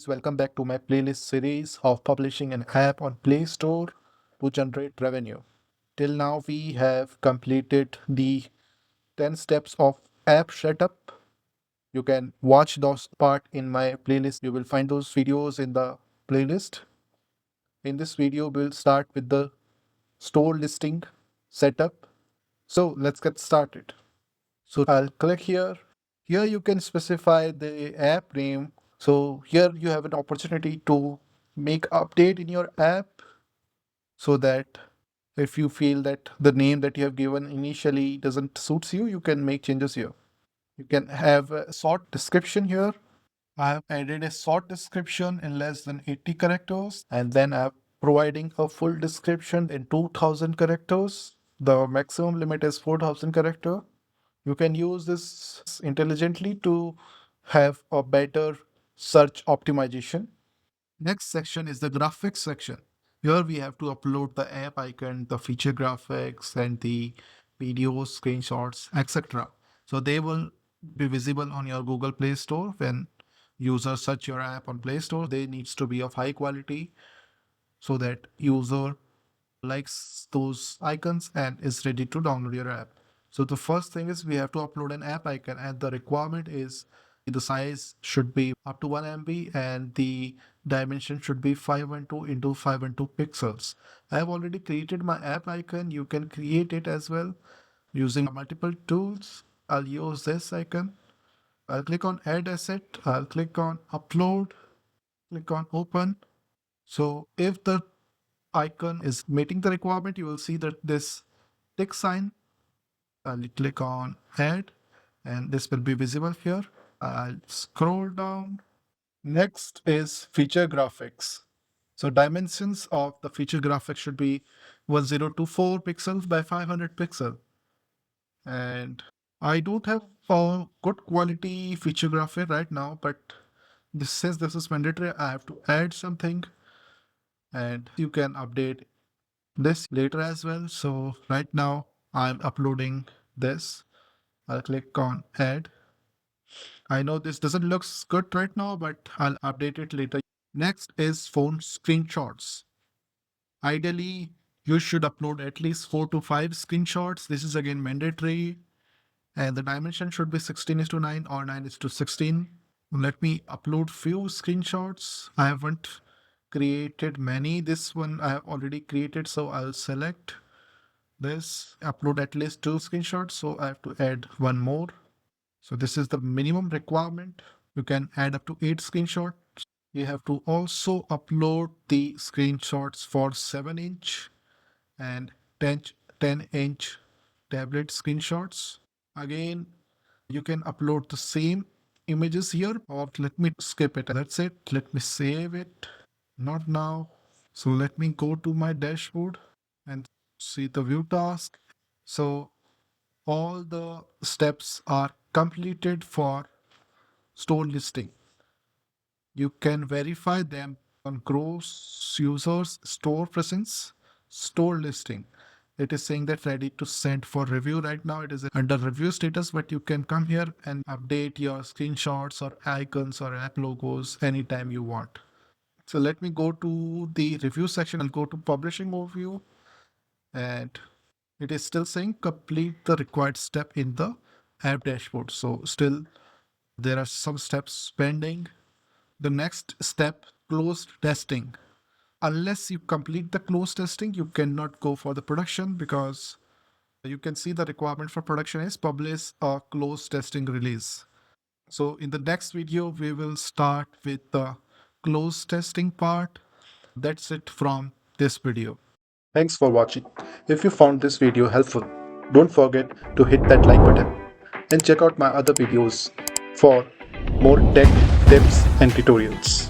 Welcome back to my playlist series of publishing an app on Play Store to generate revenue. Till now, we have completed the 10 steps of app setup. You can watch those part in my playlist. You will find those videos in the playlist. In this video, we'll start with the store listing setup. So let's get started. So I'll click here. Here you can specify the app name. So here you have an opportunity to make update in your app so that if you feel that the name that you have given initially doesn't suits you, you can make changes here. You can have a short description here. I have added a short description in less than 80 characters, and then I'm providing a full description in 2000 characters. The maximum limit is 4000 character. You can use this intelligently to have a better search optimization. Next section is the graphics section. Here we have to upload the app icon, the feature graphics, and the videos, screenshots, etc. So they will be visible on your Google Play Store when users search your app on Play Store. They needs to be of high quality so that user likes those icons and is ready to download your app. So the first thing is we have to upload an app icon, and the requirement is the size should be up to 1 MB and the dimension should be 512 into 512 pixels. I have already created my app icon. You can create it as well using multiple tools. I'll use this icon. I'll click on add asset. I'll click on upload, click on open. So if the icon is meeting the requirement, you will see that this tick sign. I'll click on add and this will be visible here. I'll scroll down. Next is feature graphics. So dimensions of the feature graphics should be 1024 pixels by 500 pixel. And I don't have a good quality feature graphic right now, but this says this is mandatory. I have to add something, and you can update this later as well. So right now I'm uploading this. I'll click on add. I know this doesn't look good right now, but I'll update it later. Next is phone screenshots. Ideally, you should upload at least 4 to 5 screenshots. This is again mandatory, and the dimension should be 16:9 or 9:16. Let me upload few screenshots. I haven't created many. This one I have already created, so I'll select this, upload at least 2 screenshots, so I have to add one more. So this is the minimum requirement. You can add up to 8 screenshots. You have to also upload the screenshots for 7-inch and 10-inch tablet screenshots. Again, you can upload the same images here, or let me skip it. That's it. Let me save it. Not now. So let me go to my dashboard and see the view task. So all the steps are completed for store listing. You can verify them on gross users, store presence, store listing. It is saying that ready to send for review right now. It is under review status, but you can come here and update your screenshots or icons or app logos anytime you want. So let me go to the review section. I'll go to publishing overview, and it is still saying complete the required step in the app dashboard. So still there are some steps pending. The next step, closed testing. Unless you complete the closed testing, you cannot go for the production, because you can see the requirement for production is publish a closed testing release. So in the next video, we will start with the closed testing part. That's it from this video. Thanks for watching. If you found this video helpful, don't forget to hit that like button and check out my other videos for more tech tips and tutorials.